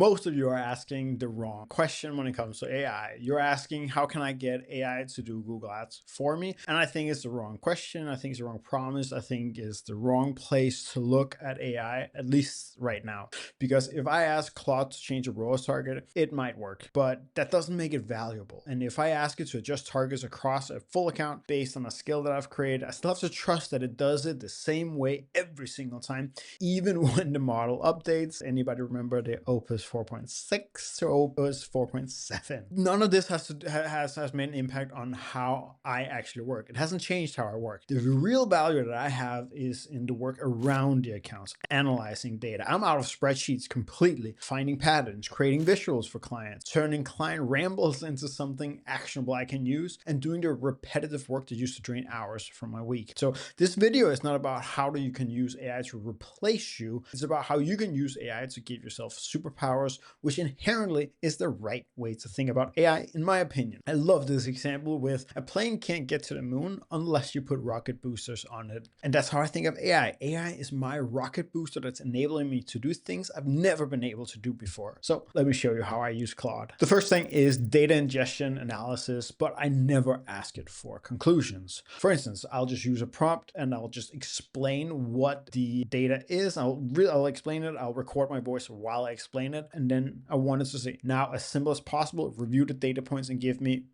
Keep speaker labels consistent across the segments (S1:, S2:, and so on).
S1: most of you are asking the wrong question when it comes to AI. You're asking, how can I get AI to do Google Ads for me? And I think it's the wrong question. I think it's the wrong promise. I think it's the wrong place to look at AI, at least right now. Because if I ask Claude to change a ROAS target, it might work, but that doesn't make it valuable. And if I ask it to adjust targets across a full account based on a skill that I've created, I still have to trust that it does it the same way every single time, even when the model updates. Anybody remember the Opus 4.6 or Opus 4.7? None of this has made an impact on how I actually work. It hasn't changed how I work. The real value that I have is in the work around the accounts, analyzing data. I'm out of spreadsheets completely, finding patterns, creating visuals for clients, turning client rambles into something actionable I can use, and doing the repetitive work that used to drain hours from my week. So this video is not about how you can use AI to replace you. It's about how you can use AI to give yourself superpowers, which inherently is the right way to think about AI, in my opinion. I love this example with a plane can't get to the moon unless you put rocket boosters on it. And that's how I think of AI. AI is my rocket booster that's enabling me to do things I've never been able to do before. So let me show you how I use Claude. The first thing is data ingestion analysis, but I never ask it for conclusions. For instance, I'll just use a prompt and I'll just explain what the data is. I'll explain it. I'll record my voice while I explain it. And then I want it to say, now as simple as possible, review the data points and give me ...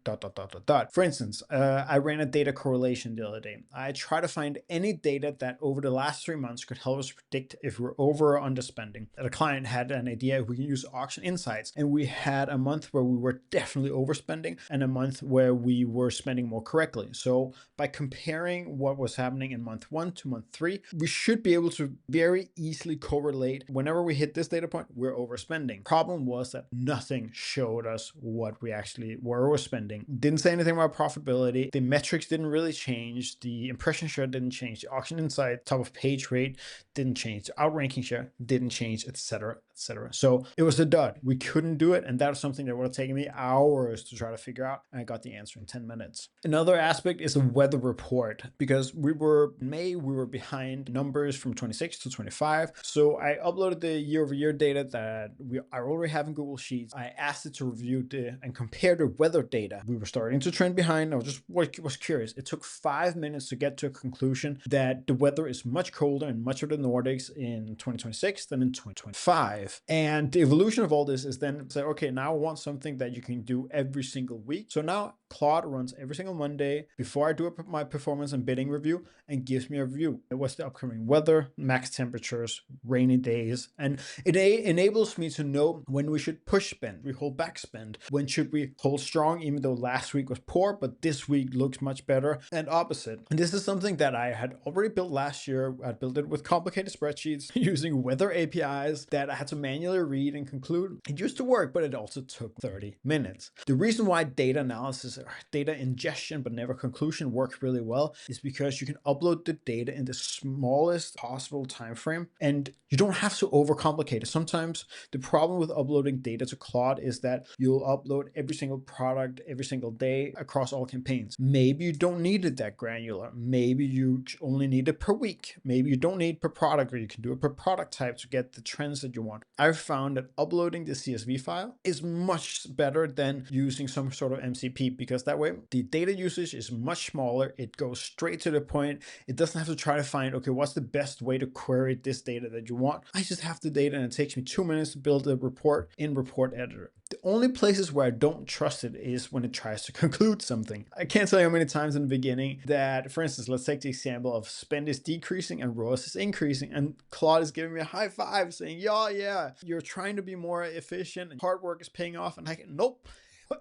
S1: For instance, I ran a data correlation the other day. I try to find any data that over the last 3 months could help us predict if we're over or underspending. The client had an idea if we can use auction insights, and we had a month where we were definitely overspending and a month where we were spending more correctly. So by comparing what was happening in month 1 to month 3, we should be able to very easily correlate whenever we hit this data point, we're overspending. Problem was that nothing showed us what we actually were overspending. Didn't say anything about profitability. The metrics didn't really change. The impression share didn't change. The auction insight, top of page rate didn't change. The outranking share didn't change, etc., etc. So it was a dud. We couldn't do it, and that was something that would have taken me hours to try to figure out, and I got the answer in 10 minutes. Another aspect is a weather report, because in May, we were behind numbers from 26 to 25. So I uploaded the year-over-year data that I already have in Google Sheets. I asked it to review and compare the weather data. We were starting to trend behind. I was curious. It took 5 minutes to get to a conclusion that the weather is much colder in much of the Nordics in 2026 than in 2025. And the evolution of all this is then say, okay, now I want something that you can do every single week. So now Claude runs every single Monday before I do my performance and bidding review and gives me a review. What's the upcoming weather, max temperatures, rainy days, and it enables me to know when we should push spend, we hold back spend, when should we hold strong, even though last week was poor, but this week looks much better, and opposite. And this is something that I had already built last year. I built it with complicated spreadsheets using weather APIs that I had to manually read and conclude. It used to work, but it also took 30 minutes. The reason why data analysis, or data ingestion, but never conclusion works really well is because you can upload the data in the smallest possible time frame, and you don't have to overcomplicate it. Sometimes the problem with uploading data to Claude is that you'll upload every single product every single day across all campaigns. Maybe you don't need it that granular. Maybe you only need it per week. Maybe you don't need per product, or you can do it per product type to get the trends that you want. I've found that uploading the CSV file is much better than using some sort of MCP, because that way the data usage is much smaller. It goes straight to the point. It doesn't have to try to find, okay, what's the best way to query this data that you want? I just have the data, and it takes me 2 minutes to build a report in Report Editor. The only places where I don't trust it is when it tries to conclude something. I can't tell you how many times in the beginning that, for instance, let's take the example of spend is decreasing and ROAS is increasing, and Claude is giving me a high five saying, yeah, you're trying to be more efficient and hard work is paying off. And nope,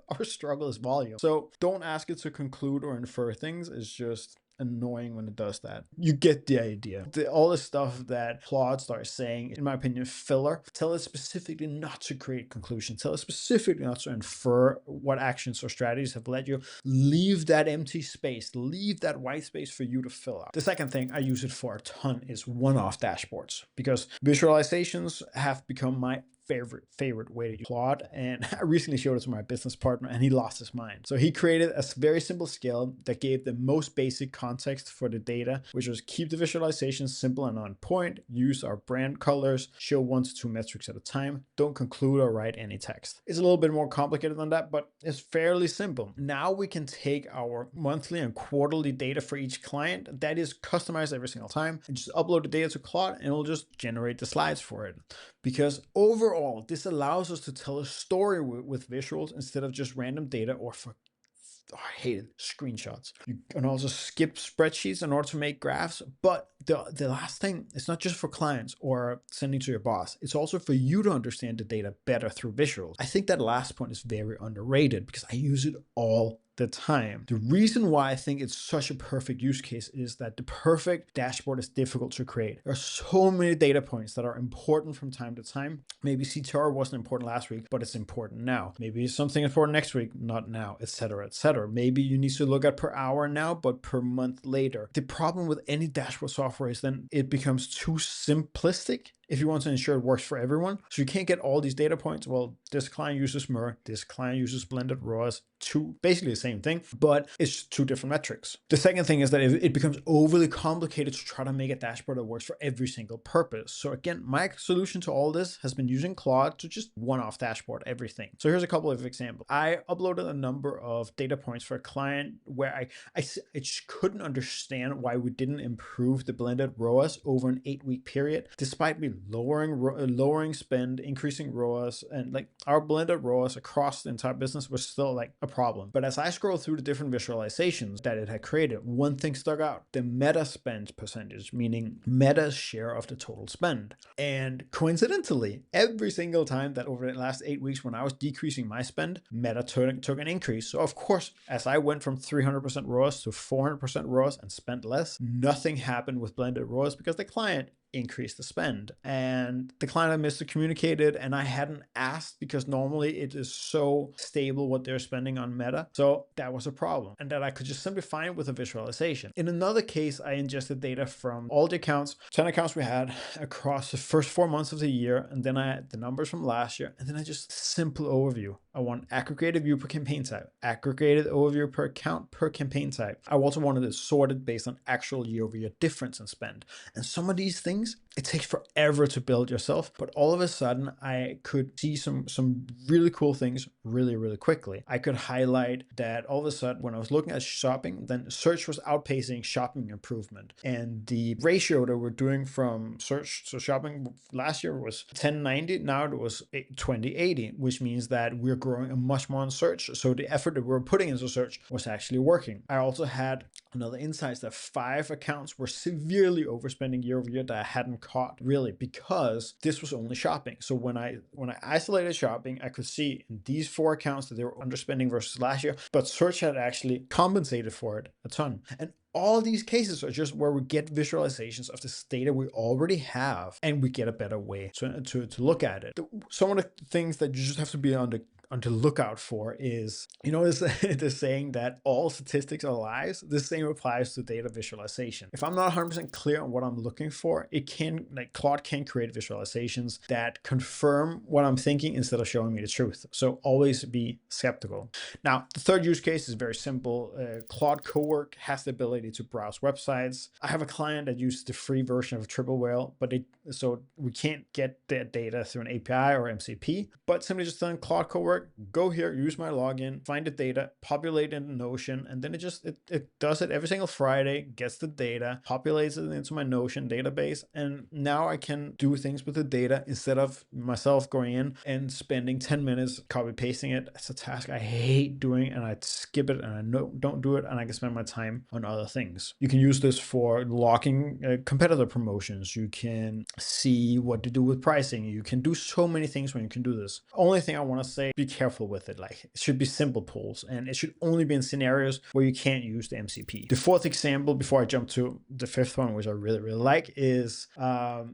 S1: our struggle is volume. So don't ask it to conclude or infer things. It's just annoying when it does that. You get the idea. All the stuff that Claude starts saying, in my opinion, filler. Tell it specifically not to create conclusions. Tell it specifically not to infer what actions or strategies have led you. Leave that empty space. Leave that white space for you to fill out. The second thing I use it for a ton is one-off dashboards, because visualizations have become my favorite way to use Claude. And I recently showed it to my business partner and he lost his mind. So he created a very simple scale that gave the most basic context for the data, which was keep the visualization simple and on point, use our brand colors, show 1 to 2 metrics at a time, don't conclude or write any text. It's a little bit more complicated than that, but it's fairly simple. Now we can take our monthly and quarterly data for each client that is customized every single time and just upload the data to Claude and it'll just generate the slides for it. Because overall, this allows us to tell a story with visuals instead of just random data or I hate it, screenshots. You can also skip spreadsheets in order to make graphs. But the last thing, it's not just for clients or sending to your boss. It's also for you to understand the data better through visuals. I think that last point is very underrated because I use it all the time. The reason why I think it's such a perfect use case is that the perfect dashboard is difficult to create. There are so many data points that are important from time to time. Maybe CTR wasn't important last week, but it's important now. Maybe something important next week, not now, etc., etc. Maybe you need to look at per hour now, but per month later. The problem with any dashboard software is then it becomes too simplistic if you want to ensure it works for everyone. So you can't get all these data points. Well, this client uses MER, this client uses blended ROAS, basically the same thing, but it's 2 different metrics. The second thing is that it becomes overly complicated to try to make a dashboard that works for every single purpose. So again, my solution to all this has been using Claude to just one-off dashboard everything. So here's a couple of examples. I uploaded a number of data points for a client where I just couldn't understand why we didn't improve the blended ROAS over an 8-week period, despite me lowering spend, increasing ROAS, and like our blended ROAS across the entire business was still like a problem. But as I scrolled through the different visualizations that it had created, one thing stuck out: the meta spend percentage, meaning Meta's share of the total spend. And coincidentally, every single time that over the last 8 weeks when I was decreasing my spend, Meta took an increase. So of course, as I went from 300% ROAS to 400% ROAS and spent less, nothing happened with blended ROAS because the client increase the spend. And the client had miscommunicated and I hadn't asked because normally it is so stable what they're spending on Meta. So that was a problem and that I could just simply find with a visualization. In another case, I ingested data from all the accounts, 10 accounts we had across the first 4 months of the year. And then I had the numbers from last year. And then I just simple overview. I want aggregated view per campaign type, aggregated overview per account per campaign type. I also wanted it sorted based on actual year-over-year difference in spend. And some of these things, it takes forever to build yourself, but all of a sudden I could see some really cool things really quickly. I could highlight that all of a sudden when I was looking at shopping, then search was outpacing shopping improvement. And the ratio that we're doing from search, so shopping last year was 1090, now it was 2080, which means that we're growing much more on search. So the effort that we're putting into search was actually working. I also had another insight that 5 accounts were severely overspending year over year that I hadn't caught really because this was only shopping. So when I isolated shopping, I could see in these 4 accounts that they were underspending versus last year, but search had actually compensated for it a ton. And all these cases are just where we get visualizations of this data we already have and we get a better way to look at it. Some of the things that you just have to be on the lookout for is, you know, the saying that all statistics are lies. The same applies to data visualization. If I'm not 100% clear on what I'm looking for, Claude can create visualizations that confirm what I'm thinking instead of showing me the truth. So always be skeptical. Now, the third use case is very simple. Claude Cowork has the ability to browse websites. I have a client that uses the free version of Triple Whale, so we can't get their data through an API or MCP, but simply just on Claude Cowork, go here, use my login, find the data, populate it in Notion, and then it does it every single Friday, gets the data, populates it into my Notion database, and now I can do things with the data instead of myself going in and spending 10 minutes copy pasting it. It's a task I hate doing and I skip it and I don't do it, and I can spend my time on other things. You can use this for locking competitor promotions. You can see what to do with pricing. You can do so many things when you can do this. Only thing I want to say, be careful with it. Like, it should be simple polls, and it should only be in scenarios where you can't use the MCP. The fourth example, before I jump to the fifth one, which I really, really like, is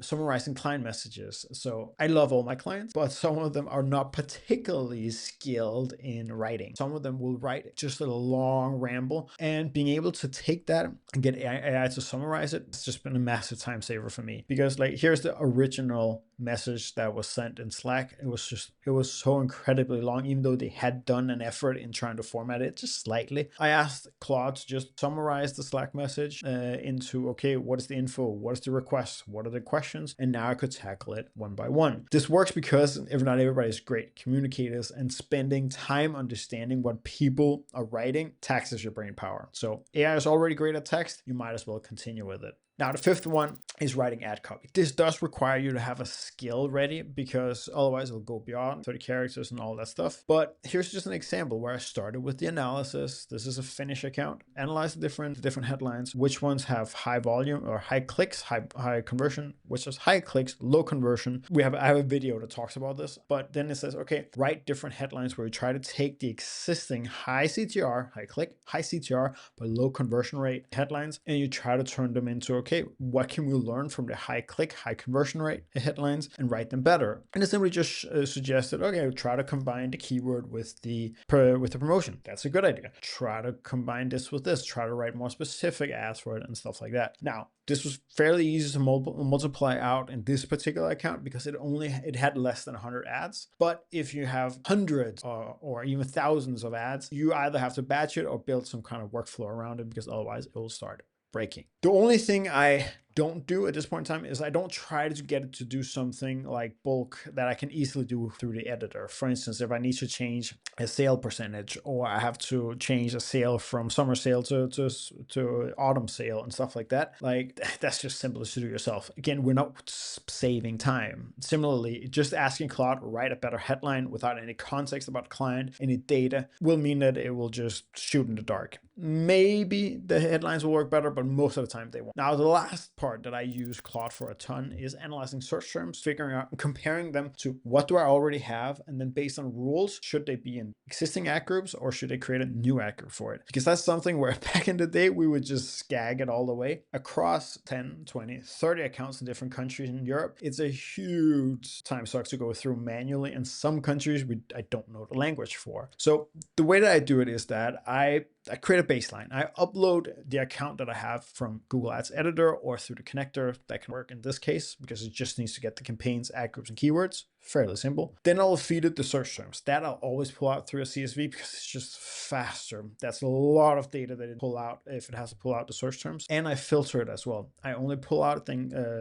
S1: summarizing client messages. So I love all my clients, but some of them are not particularly skilled in writing. Some of them will write just a long ramble, and being able to take that and get AI to summarize it, it's just been a massive time saver for me. Because like, here's the original message that was sent in Slack. It was so incredibly long, even though they had done an effort in trying to format it just slightly. I asked Claude to just summarize the Slack message into, okay, what is the info? What is the request? What are the questions? And now I could tackle it one by one. This works because if not everybody is great communicators, and spending time understanding what people are writing taxes your brain power. So AI is already great at text. You might as well continue with it. Now, the fifth one is writing ad copy. This does require you to have a skill ready, because otherwise it'll go beyond 30 characters and all that stuff. But here's just an example where I started with the analysis. This is a Finnish account. Analyze the different headlines, which ones have high volume or high clicks, high conversion, which is high clicks, low conversion. I have a video that talks about this, but then it says, okay, write different headlines where you try to take the existing high CTR, high click, high CTR, but low conversion rate headlines, and you try to turn them into, okay, what can we learn from the high click, high conversion rate headlines and write them better? And it simply just suggested, okay, try to combine the keyword with the promotion. That's a good idea. Try to combine this with this. Try to write more specific ads for it and stuff like that. Now, this was fairly easy to multiply out in this particular account because it had less than 100 ads. But if you have hundreds or even thousands of ads, you either have to batch it or build some kind of workflow around it, because otherwise it will start breaking. The only thing I don't do at this point in time is I don't try to get it to do something like bulk that I can easily do through the editor. For instance, if I need to change a sale percentage, or I have to change a sale from summer sale to autumn sale and stuff like that, like, that's just simplest to do yourself. Again, we're not saving time. Similarly, just asking Claude to write a better headline without any context about the client, any data, will mean that it will just shoot in the dark. Maybe the headlines will work better, but most of the time they won't. Now, the last part that I use Claude for a ton is analyzing search terms, figuring out and comparing them to what do I already have, and then based on rules, should they be in existing ad groups or should they create a new ad group for it? Because that's something where back in the day, we would just scag it all the way across 10, 20, 30 accounts in different countries in Europe. It's a huge time suck to go through manually. In some countries, I don't know the language for. So the way that I do it is that I create a baseline. I upload the account that I have from Google Ads Editor or through the connector. That can work in this case because it just needs to get the campaigns, ad groups, and keywords. Fairly simple. Then I'll feed it the search terms. That I'll always pull out through a CSV because it's just faster. That's a lot of data that it pull out if it has to pull out the search terms. And I filter it as well. I only pull out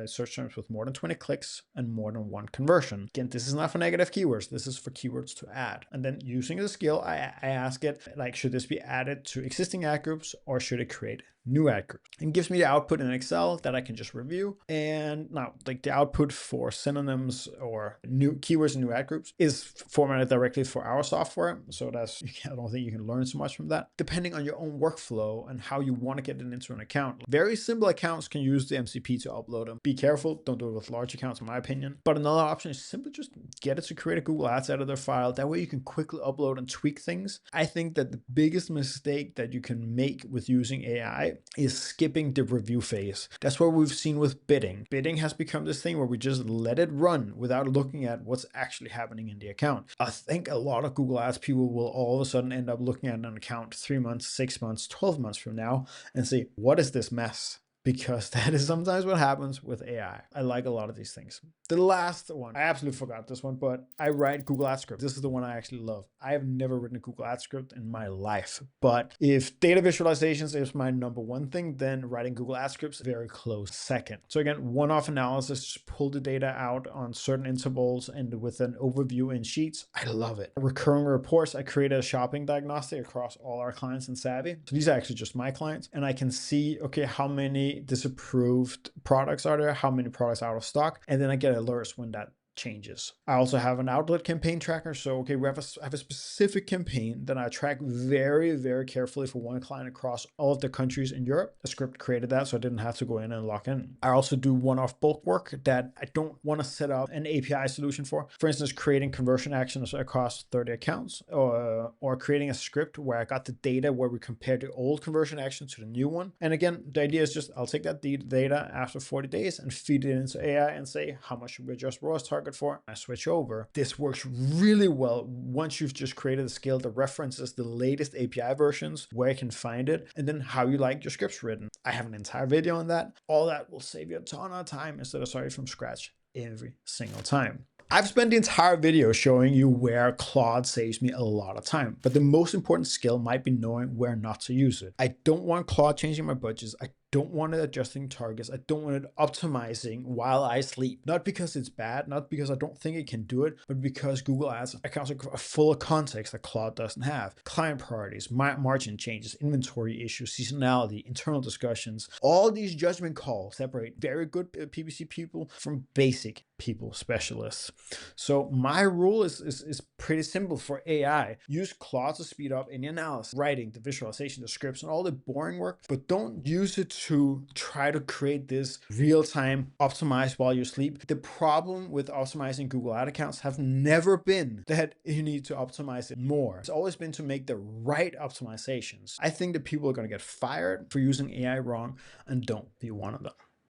S1: search terms with more than 20 clicks and more than one conversion. Again, this is not for negative keywords. This is for keywords to add. And then using the skill, I ask it, like, should this be added to existing ad groups or should it create new ad groups? And gives me the output in Excel that I can just review. And now, like, the output for synonyms or new keywords and new ad groups is formatted directly for our software. So I don't think you can learn so much from that. Depending on your own workflow and how you want to get it into an account. Very simple accounts can use the MCP to upload them. Be careful, don't do it with large accounts, in my opinion. But another option is simply just get it to create a Google Ads Editor file. That way you can quickly upload and tweak things. I think that the biggest mistake that you can make with using AI is skipping the review phase. That's what we've seen with bidding. Bidding has become this thing where we just let it run without looking at what's actually happening in the account. I think a lot of Google Ads people will all of a sudden end up looking at an account 3 months, 6 months, 12 months from now and say, what is this mess? Because that is sometimes what happens with AI. I like a lot of these things. The last one, I absolutely forgot this one, but I write Google Ads script. This is the one I actually love. I have never written a Google Ads script in my life, but if data visualizations is my number one thing, then writing Google Ads scripts is very close second. So again, one-off analysis, just pull the data out on certain intervals and with an overview in Sheets. I love it. Recurring reports, I create a shopping diagnostic across all our clients in Savvy. So these are actually just my clients, and I can see, okay, how many disapproved products are there, how many products out of stock, and then I get alerts when that changes. I also have an outlet campaign tracker. So, okay, I have a specific campaign that I track very, very carefully for one client across all of the countries in Europe. The script created that, so I didn't have to go in and log in. I also do one-off bulk work that I don't want to set up an API solution for. For instance, creating conversion actions across 30 accounts, or creating a script where I got the data where we compare the old conversion action to the new one. And again, the idea is just I'll take that data after 40 days and feed it into AI and say, how much should we adjust ROAS target for? I switch over. This works really well once you've just created a skill that references the latest API versions, where you can find it, and then how you like your scripts written. I have an entire video on that. All that will save you a ton of time instead of starting from scratch every single time. I've spent the entire video showing you where Claude saves me a lot of time, but the most important skill might be knowing where not to use it. I don't want Claude changing my budgets. I don't want it adjusting targets. I don't want it optimizing while I sleep. Not because it's bad, not because I don't think it can do it, but because Google Ads accounts are full of context that Claude doesn't have. Client priorities, margin changes, inventory issues, seasonality, internal discussions. All these judgment calls separate very good PPC people from basic people specialists. So my rule is pretty simple for AI. Use Claude to speed up any analysis, writing, the visualization, the scripts, and all the boring work, but don't use it to try to create this real-time optimize while you sleep. The problem with optimizing Google Ad accounts have never been that you need to optimize it more. It's always been to make the right optimizations. I think that people are going to get fired for using AI wrong, and don't be one of them.